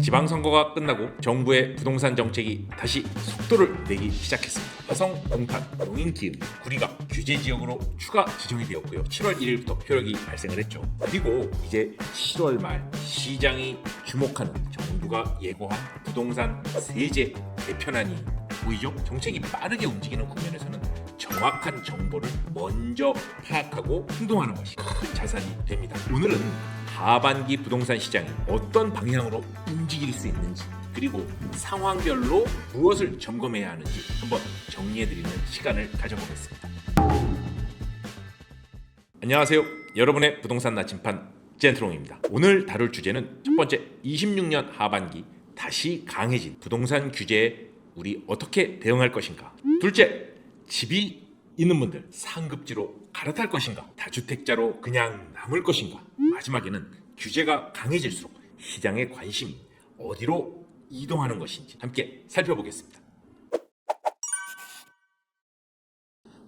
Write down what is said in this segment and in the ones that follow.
지방선거가 끝나고 정부의 부동산 정책이 다시 속도를 내기 시작했습니다. 화성, 동탄, 용인, 기흥, 구리가 규제지역으로 추가 지정이 되었고요. 7월 1일부터 효력이 발생을 했죠. 그리고 이제 7월 말 시장이 주목하는 정부가 예고한 부동산 세제 개편안이 보이죠? 정책이 빠르게 움직이는 국면에서는 정확한 정보를 먼저 파악하고 행동하는 것이 큰 자산이 됩니다. 오늘은 하반기 부동산 시장이 어떤 방향으로 움직일 수 있는지, 그리고 상황별로 무엇을 점검해야 하는지 한번 정리해드리는 시간을 가져보겠습니다. 안녕하세요. 여러분의 부동산 나침판 젠트롱입니다. 오늘 다룰 주제는 첫 번째, 26년 하반기 다시 강해진 부동산 규제에 우리 어떻게 대응할 것인가. 둘째, 집이 있는 분들 상급지로 갈아탈 것인가, 다주택자로 그냥 남을 것인가. 마지막에는 규제가 강해질수록 시장의 관심이 어디로 이동하는 것인지 함께 살펴보겠습니다.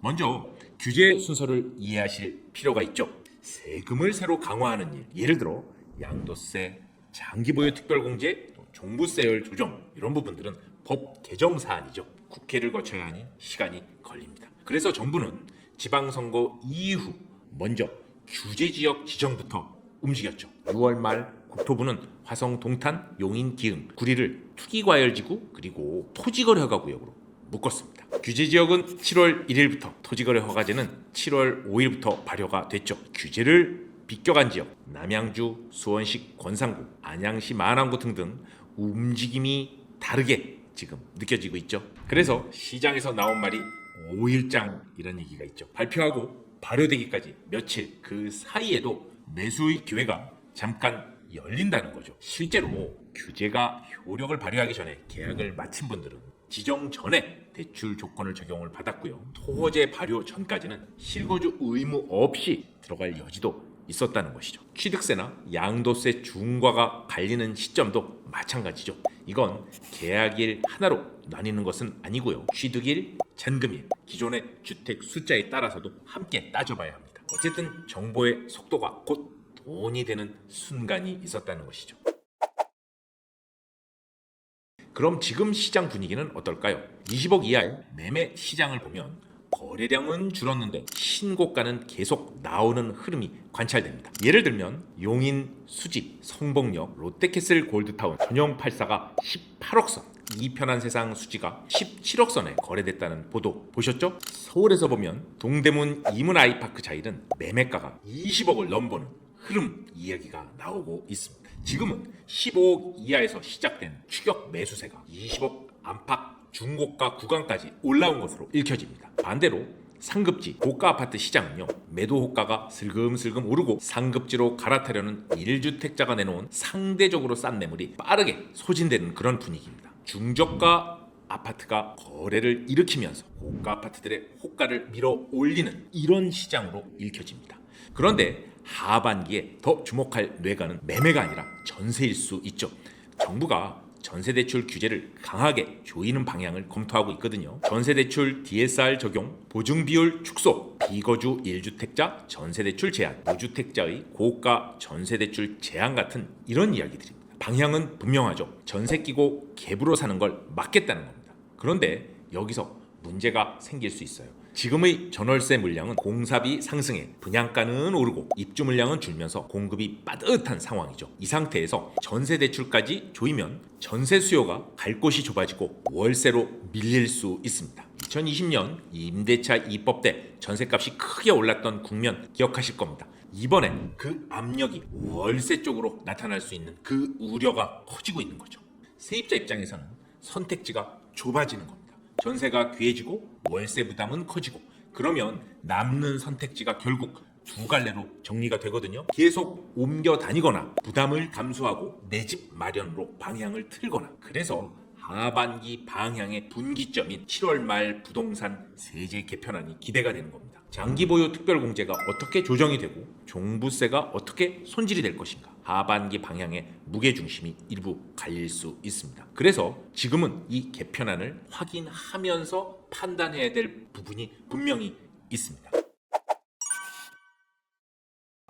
먼저 규제 순서를 이해하실 필요가 있죠. 세금을 새로 강화하는 일, 예를 들어 양도세, 장기보유 특별공제, 종부세율 조정, 이런 부분들은 법 개정 사안이죠. 국회를 거쳐야 하니 시간이 걸립니다. 그래서 정부는 지방선거 이후 먼저 규제지역 지정부터 움직였죠. 6월 말 국토부는 화성, 동탄, 용인, 기흥, 구리를 투기과열지구 그리고 토지거래 허가구역으로 묶었습니다. 규제지역은 7월 1일부터, 토지거래 허가제는 7월 5일부터 발효가 됐죠. 규제를 비껴간 지역, 남양주, 수원시 권상구, 안양시 만안구 등등 움직임이 다르게 지금 느껴지고 있죠. 그래서 시장에서 나온 말이 5일장이라는 얘기가 있죠. 발표하고 발효되기까지 며칠, 그 사이에도 매수의 기회가 잠깐 열린다는 거죠. 실제로 규제가 효력을 발휘하기 전에 계약을 마친 분들은 지정 전에 대출 조건을 적용을 받았고요. 토호제 발효 전까지는 실거주 의무 없이 들어갈 여지도 있었다는 것이죠. 취득세나 양도세 중과가 갈리는 시점도 마찬가지죠. 이건 계약일 하나로 나뉘는 것은 아니고요. 취득일, 잔금일, 기존의 주택 숫자에 따라서도 함께 따져봐야 합니다. 어쨌든 정보의 속도가 곧 돈이 되는 순간이 있었다는 것이죠. 그럼 지금 시장 분위기는 어떨까요? 20억 이하의 매매 시장을 보면 거래량은 줄었는데 신고가는 계속 나오는 흐름이 관찰됩니다. 예를 들면 용인, 수지, 성복역, 롯데캐슬 골드타운, 전용 84가 18억 선, 이편한 세상 수지가 17억 선에 거래됐다는 보도 보셨죠? 서울에서 보면 동대문 이문 아이파크 자일은 매매가가 20억을 넘보는 흐름 이야기가 나오고 있습니다. 지금은 15억 이하에서 시작된 추격 매수세가 20억 안팎 중고가 구간까지 올라온 것으로 읽혀집니다. 반대로 상급지, 고가 아파트 시장은요, 매도 호가가 슬금슬금 오르고 상급지로 갈아타려는 1주택자가 내놓은 상대적으로 싼 매물이 빠르게 소진되는 그런 분위기입니다. 중저가 아파트가 거래를 일으키면서 고가 아파트들의 호가를 밀어 올리는 이런 시장으로 읽혀집니다. 그런데 하반기에 더 주목할 뇌관은 매매가 아니라 전세일 수 있죠. 정부가 전세대출 규제를 강하게 조이는 방향을 검토하고 있거든요. 전세대출 DSR 적용, 보증비율 축소, 비거주 1주택자 전세대출 제한, 무주택자의 고가 전세대출 제한 같은 이런 이야기들입니다. 방향은 분명하죠. 전세 끼고 갭으로 사는 걸 막겠다는 겁니다. 그런데 여기서 문제가 생길 수 있어요. 지금의 전월세 물량은 공사비 상승에 분양가는 오르고 입주 물량은 줄면서 공급이 빠듯한 상황이죠. 이 상태에서 전세 대출까지 조이면 전세 수요가 갈 곳이 좁아지고 월세로 밀릴 수 있습니다. 2020년 임대차 입법 때 전세값이 크게 올랐던 국면 기억하실 겁니다. 이번엔 그 압력이 월세 쪽으로 나타날 수 있는 그 우려가 커지고 있는 거죠. 세입자 입장에서는 선택지가 좁아지는 겁니다. 전세가 귀해지고 월세 부담은 커지고, 그러면 남는 선택지가 결국 두 갈래로 정리가 되거든요. 계속 옮겨 다니거나 부담을 감수하고 내 집 마련으로 방향을 틀거나. 그래서 하반기 방향의 분기점인 7월 말 부동산 세제 개편안이 기대가 되는 겁니다. 장기보유 특별공제가 어떻게 조정이 되고 종부세가 어떻게 손질이 될 것인가, 하반기 방향의 무게중심이 일부 갈릴 수 있습니다. 그래서 지금은 이 개편안을 확인하면서 판단해야 될 부분이 분명히 있습니다.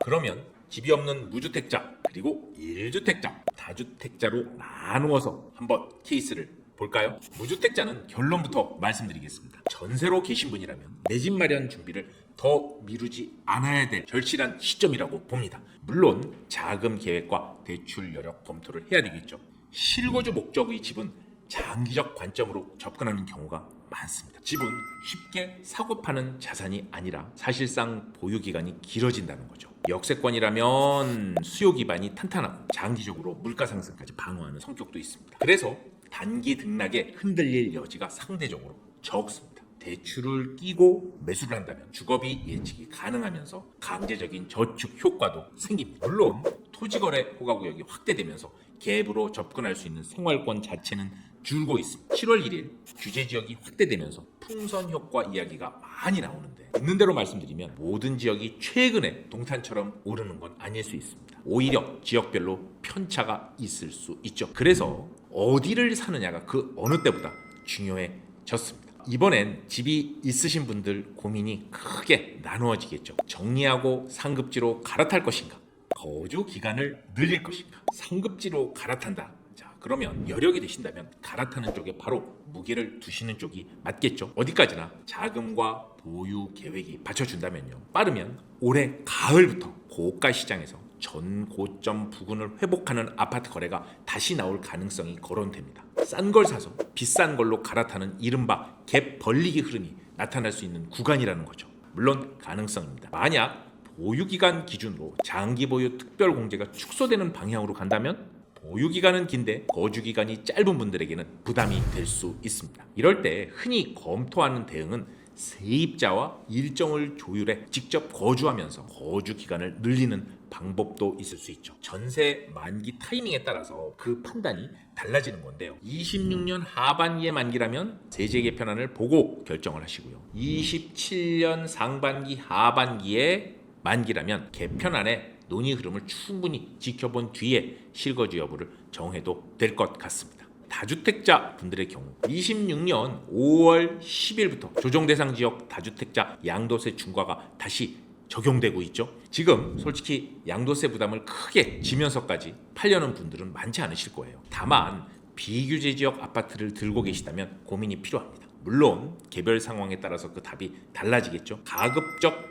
그러면 집이 없는 무주택자, 그리고 1주택자, 다주택자로 나누어서 한번 케이스를 볼까요? 무주택자는 결론부터 말씀드리겠습니다. 전세로 계신 분이라면 내 집 마련 준비를 더 미루지 않아야 될 절실한 시점이라고 봅니다. 물론 자금 계획과 대출 여력 검토를 해야 되겠죠. 실거주 목적의 집은 장기적 관점으로 접근하는 경우가 많습니다. 집은 쉽게 사고 파는 자산이 아니라 사실상 보유 기간이 길어진다는 거죠. 역세권이라면 수요 기반이 탄탄하고 장기적으로 물가 상승까지 방어하는 성격도 있습니다. 그래서 단기 등락에 흔들릴 여지가 상대적으로 적습니다. 대출을 끼고 매수를 한다면 주거비 예측이 가능하면서 강제적인 저축 효과도 생깁니다. 물론 토지거래 허가구역이 확대되면서 갭으로 접근할 수 있는 생활권 자체는 줄고 있습니다. 7월 1일 규제지역이 확대되면서 풍선 효과 이야기가 많이 나오는데 있는 대로 말씀드리면 모든 지역이 최근에 동탄처럼 오르는 건 아닐 수 있습니다. 오히려 지역별로 편차가 있을 수 있죠. 그래서 어디를 사느냐가 그 어느 때보다 중요해졌습니다. 이번엔 집이 있으신 분들 고민이 크게 나누어지겠죠. 정리하고 상급지로 갈아탈 것인가? 거주 기간을 늘릴 것인가? 상급지로 갈아탄다. 자, 그러면 여력이 되신다면 갈아타는 쪽에 바로 무게를 두시는 쪽이 맞겠죠. 어디까지나 자금과 보유 계획이 받쳐준다면요. 빠르면 올해 가을부터 고가 시장에서 전 고점 부근을 회복하는 아파트 거래가 다시 나올 가능성이 거론됩니다. 싼 걸 사서 비싼 걸로 갈아타는 이른바 갭 벌리기 흐름이 나타날 수 있는 구간이라는 거죠. 물론 가능성입니다. 만약 보유기간 기준으로 장기 보유 특별 공제가 축소되는 방향으로 간다면 보유기간은 긴데 거주기간이 짧은 분들에게는 부담이 될 수 있습니다. 이럴 때 흔히 검토하는 대응은 세입자와 일정을 조율해 직접 거주하면서 거주 기간을 늘리는 방법도 있을 수 있죠. 전세 만기 타이밍에 따라서 그 판단이 달라지는 건데요. 26년 하반기에 만기라면 세제 개편안을 보고 결정을 하시고요. 27년 상반기 하반기에 만기라면 개편안의 논의 흐름을 충분히 지켜본 뒤에 실거주 여부를 정해도 될 것 같습니다. 다주택자 분들의 경우 26년 5월 10일부터 조정대상 지역 다주택자 양도세 중과가 다시 적용되고 있죠. 지금 솔직히 양도세 부담을 크게 지면서까지 팔려는 분들은 많지 않으실 거예요. 다만 비규제 지역 아파트를 들고 계시다면 고민이 필요합니다. 물론 개별 상황에 따라서 그 답이 달라지겠죠. 가급적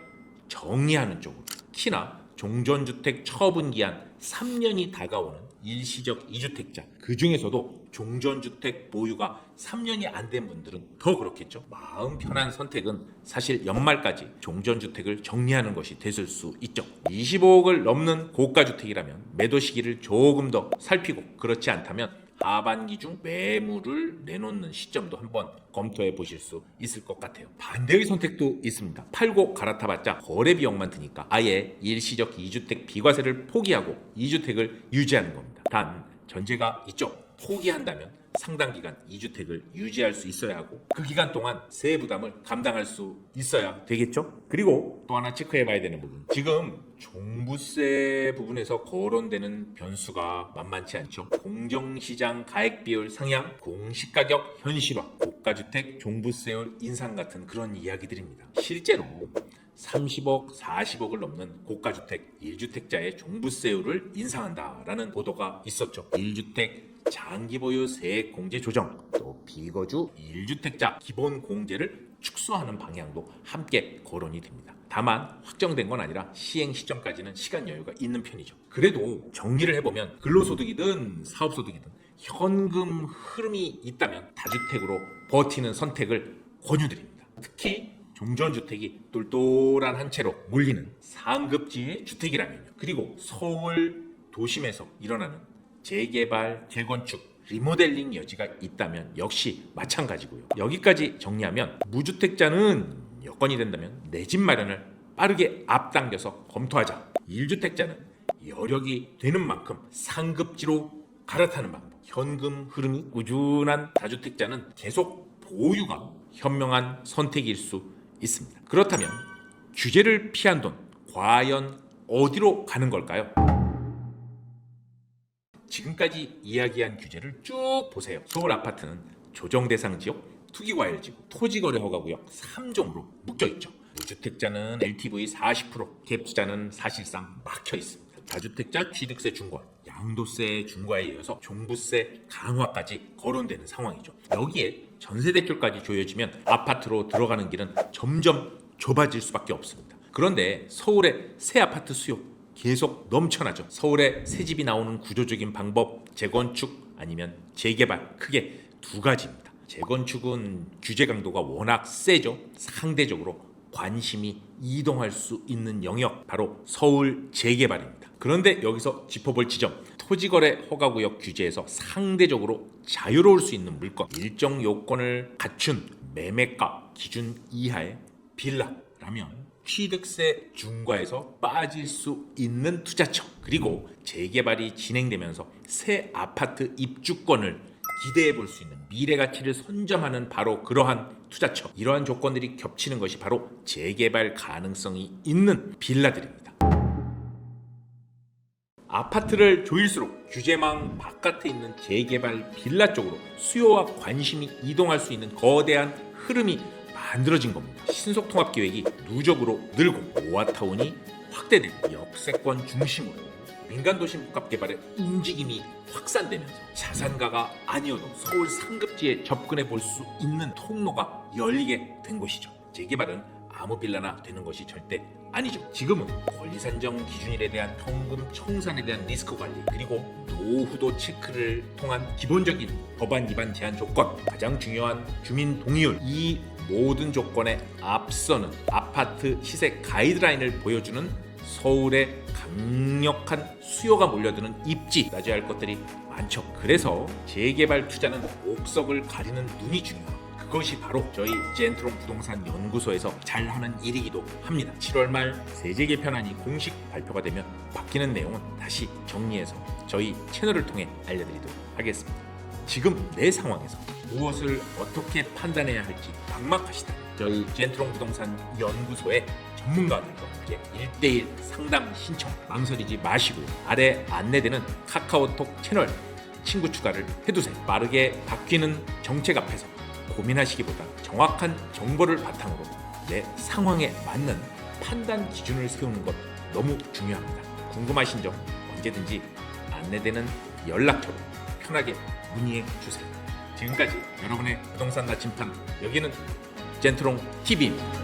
정리하는 쪽으로, 특히나 종전주택 처분기한 3년이 다가오는 일시적 2주택자, 그 중에서도 종전주택 보유가 3년이 안 된 분들은 더 그렇겠죠. 마음 편한 선택은 사실 연말까지 종전주택을 정리하는 것이 됐을 수 있죠. 25억을 넘는 고가주택이라면 매도 시기를 조금 더 살피고, 그렇지 않다면 하반기 중 매물을 내놓는 시점도 한번 검토해 보실 수 있을 것 같아요. 반대의 선택도 있습니다. 팔고 갈아타봤자 거래 비용만 드니까 아예 일시적 2주택 비과세를 포기하고 2주택을 유지하는 겁니다. 단 전제가 있죠. 포기한다면 상당 기간 2주택을 유지할 수 있어야 하고 그 기간 동안 세액 부담을 감당할 수 있어야 되겠죠. 그리고 또 하나 체크해 봐야 되는 부분, 지금 종부세 부분에서 거론되는 변수가 만만치 않죠. 공정시장 가액 비율 상향, 공시가격 현실화, 고가주택 종부세율 인상 같은 그런 이야기들입니다. 실제로 30억, 40억을 넘는 고가주택 1주택자의 종부세율을 인상한다라는 보도가 있었죠. 1주택 장기 보유 세액 공제 조정, 또 비거주 1주택자 기본 공제를 축소하는 방향도 함께 거론이 됩니다. 다만 확정된 건 아니라 시행 시점까지는 시간 여유가 있는 편이죠. 그래도 정리를 해보면 근로소득이든 사업소득이든 현금 흐름이 있다면 다주택으로 버티는 선택을 권유드립니다. 특히 종전주택이 똘똘한 한 채로 몰리는 상급지의 주택이라면요. 그리고 서울 도심에서 일어나는 재개발, 재건축, 리모델링 여지가 있다면 역시 마찬가지고요. 여기까지 정리하면 무주택자는 여건이 된다면 내 집 마련을 빠르게 앞당겨서 검토하자. 1주택자는 여력이 되는 만큼 상급지로 갈아타는 방법. 현금 흐름이 꾸준한 다주택자는 계속 보유가 현명한 선택일 수 있습니다. 그렇다면 규제를 피한 돈 과연 어디로 가는 걸까요? 지금까지 이야기한 규제를 쭉 보세요. 서울 아파트는 조정대상 지역, 투기과열지구, 토지거래 허가구역 3종으로 묶여있죠. 무주택자는 LTV 40%, 갭투자는 사실상 막혀 있습니다. 다주택자 취득세 중과, 양도세 중과에 이어서 종부세 강화까지 거론되는 상황이죠. 여기에 전세 대출까지 조여지면 아파트로 들어가는 길은 점점 좁아질 수밖에 없습니다. 그런데 서울의 새 아파트 수요 계속 넘쳐나죠. 서울에 새 집이 나오는 구조적인 방법, 재건축 아니면 재개발, 크게 두 가지입니다. 재건축은 규제 강도가 워낙 세죠. 상대적으로 관심이 이동할 수 있는 영역, 바로 서울 재개발입니다. 그런데 여기서 짚어볼 지점, 토지거래 허가구역 규제에서 상대적으로 자유로울 수 있는 물건, 일정 요건을 갖춘 매매가 기준 이하의 빌라라면 취득세 중과에서 빠질 수 있는 투자처, 그리고 재개발이 진행되면서 새 아파트 입주권을 기대해 볼 수 있는 미래 가치를 선점하는 바로 그러한 투자처, 이러한 조건들이 겹치는 것이 바로 재개발 가능성이 있는 빌라들입니다. 아파트를 조일수록 규제망 바깥에 있는 재개발 빌라 쪽으로 수요와 관심이 이동할 수 있는 거대한 흐름이 만들어진 겁니다. 신속통합계획이 누적으로 늘고 모아타운이 확대된 역세권 중심으로 민간도심 복합개발의 움직임이 확산되면서 자산가가 아니어도 서울 상급지에 접근해 볼 수 있는 통로가 열리게 된 것이죠. 재개발은 아무 빌라나 되는 것이 절대 아니죠. 지금은 권리산정 기준일에 대한 현금 청산에 대한 리스크 관리, 그리고 노후도 체크를 통한 기본적인 법안 위반 제한 조건, 가장 중요한 주민 동의율, 이 모든 조건에 앞서는 아파트 시세 가이드라인을 보여주는 서울의 강력한 수요가 몰려드는 입지, 따져야 할 것들이 많죠. 그래서 재개발 투자는 옥석을 가리는 눈이 중요합니다. 그것이 바로 저희 젠트롱 부동산 연구소에서 잘하는 일이기도 합니다. 7월 말 세제 개편안이 공식 발표가 되면 바뀌는 내용은 다시 정리해서 저희 채널을 통해 알려드리도록 하겠습니다. 지금 내 상황에서 무엇을 어떻게 판단해야 할지 막막하시다. 저희 젠트롱 부동산 연구소의 전문가들과 함께 1대1 상담 신청 망설이지 마시고요. 아래 안내되는 카카오톡 채널 친구 추가를 해두세요. 빠르게 바뀌는 정책 앞에서 고민하시기보다 정확한 정보를 바탕으로 내 상황에 맞는 판단 기준을 세우는 것 너무 중요합니다. 궁금하신 점 언제든지 안내되는 연락처로 편하게 문의해 주세요. 지금까지 여러분의 부동산 나침판, 여기는 젠트롱 TV입니다.